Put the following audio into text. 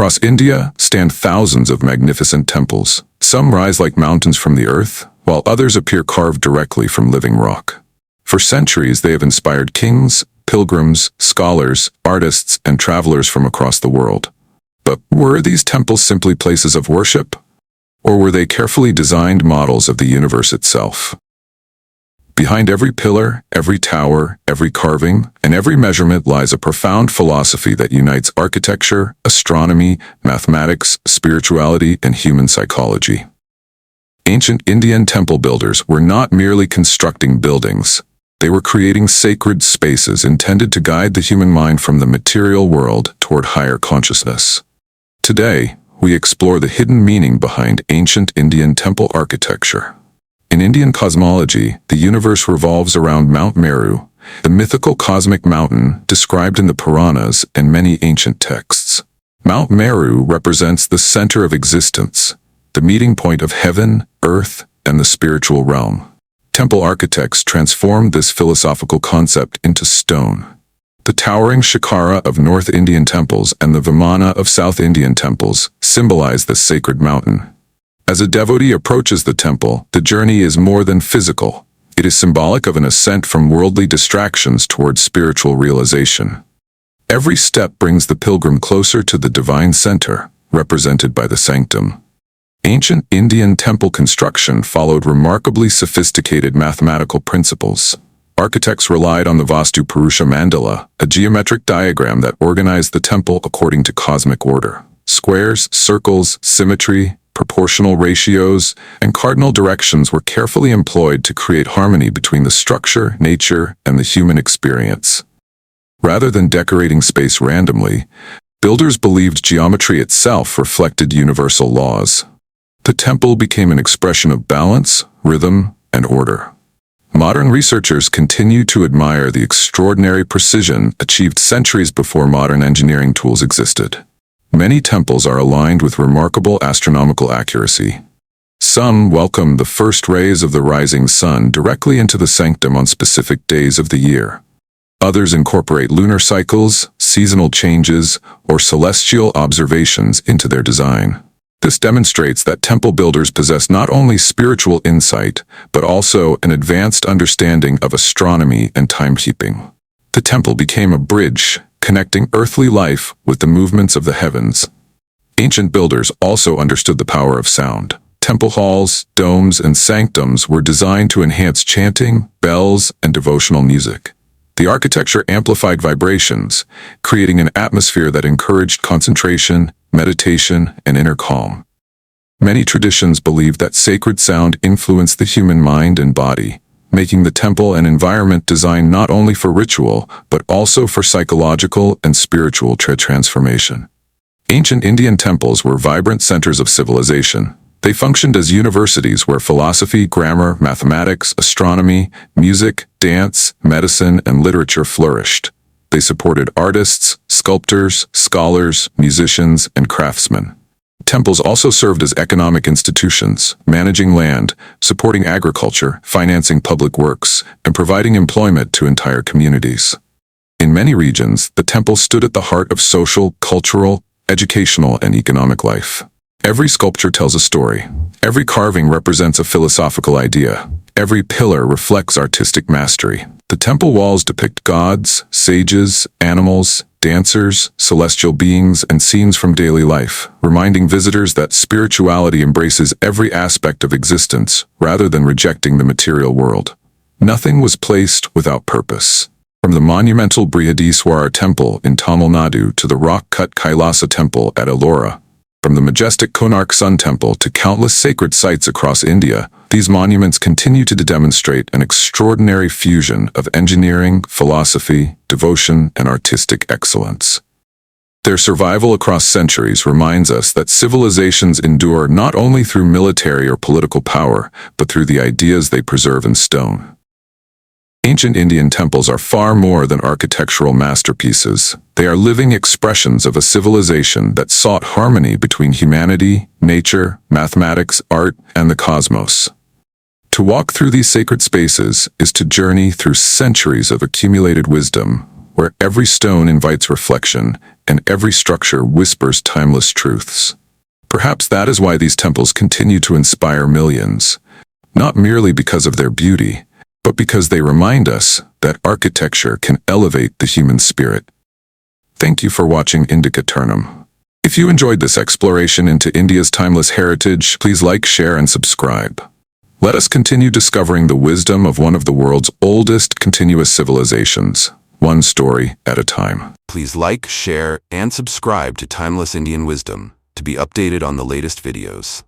Across India stand thousands of magnificent temples. Some rise like mountains from the earth, while others appear carved directly from living rock. For centuries, they have inspired kings, pilgrims, scholars, artists, and travelers from across the world. But were these temples simply places of worship? Or were they carefully designed models of the universe itself? Behind every pillar, every tower, every carving, and every measurement lies a profound philosophy that unites architecture, astronomy, mathematics, spirituality, and human psychology. Ancient Indian temple builders were not merely constructing buildings. They were creating sacred spaces intended to guide the human mind from the material world toward higher consciousness. Today, we explore the hidden meaning behind ancient Indian temple architecture. In Indian cosmology, the universe revolves around Mount Meru, the mythical cosmic mountain described in the Puranas and many ancient texts. Mount Meru represents the center of existence, the meeting point of heaven, earth, and the spiritual realm. Temple architects transformed this philosophical concept into stone. The towering shikara of North Indian temples and the vimana of South Indian temples symbolize the sacred mountain. As a devotee approaches the temple, the journey is more than physical. It is symbolic of an ascent from worldly distractions towards spiritual realization. Every step brings the pilgrim closer to the divine center, represented by the sanctum. Ancient Indian temple construction followed remarkably sophisticated mathematical principles. Architects relied on the Vastu mandala, a geometric diagram that organized the temple according to cosmic order. Squares, circles, symmetry, proportional ratios, and cardinal directions were carefully employed to create harmony between the structure, nature, and the human experience. Rather than decorating space randomly, builders believed geometry itself reflected universal laws. The temple became an expression of balance, rhythm, and order. Modern researchers continue to admire the extraordinary precision achieved centuries before modern engineering tools existed. Many temples are aligned with remarkable astronomical accuracy. Some welcome the first rays of the rising sun directly into the sanctum on specific days of the year. Others incorporate lunar cycles, seasonal changes, or celestial observations into their design. This demonstrates that temple builders possess not only spiritual insight, but also an advanced understanding of astronomy and timekeeping. The temple became a bridge, connecting earthly life with the movements of the heavens. Ancient builders also understood the power of sound. Temple halls, domes, and sanctums were designed to enhance chanting, bells, and devotional music. The architecture amplified vibrations, creating an atmosphere that encouraged concentration, meditation, and inner calm. Many traditions believe that sacred sound influenced the human mind and body, making the temple an environment designed not only for ritual, but also for psychological and spiritual transformation. Ancient Indian temples were vibrant centers of civilization. They functioned as universities where philosophy, grammar, mathematics, astronomy, music, dance, medicine, and literature flourished. They supported artists, sculptors, scholars, musicians, and craftsmen. Temples also served as economic institutions, managing land, supporting agriculture, financing public works, and providing employment to entire communities. In many regions, the temple stood at the heart of social, cultural, educational, and economic life. Every sculpture tells a story. Every carving represents a philosophical idea. Every pillar reflects artistic mastery. The temple walls depict gods, sages, animals, dancers, celestial beings, and scenes from daily life, reminding visitors that spirituality embraces every aspect of existence rather than rejecting the material world. Nothing was placed without purpose. From the monumental Brihadiswara temple in Tamil Nadu to the rock-cut Kailasa temple at Ellora, from the majestic Konark Sun Temple to countless sacred sites across India, these monuments continue to demonstrate an extraordinary fusion of engineering, philosophy, devotion, and artistic excellence. Their survival across centuries reminds us that civilizations endure not only through military or political power, but through the ideas they preserve in stone. Ancient Indian temples are far more than architectural masterpieces. They are living expressions of a civilization that sought harmony between humanity, nature, mathematics, art, and the cosmos. To walk through these sacred spaces is to journey through centuries of accumulated wisdom, where every stone invites reflection and every structure whispers timeless truths. Perhaps that is why these temples continue to inspire millions, not merely because of their beauty, but because they remind us that architecture can elevate the human spirit. Thank you for watching Indic Eternum. If you enjoyed this exploration into India's timeless heritage, please like, share, and subscribe. Let us continue discovering the wisdom of one of the world's oldest continuous civilizations, one story at a time. Please like, share, and subscribe to Timeless Indian Wisdom to be updated on the latest videos.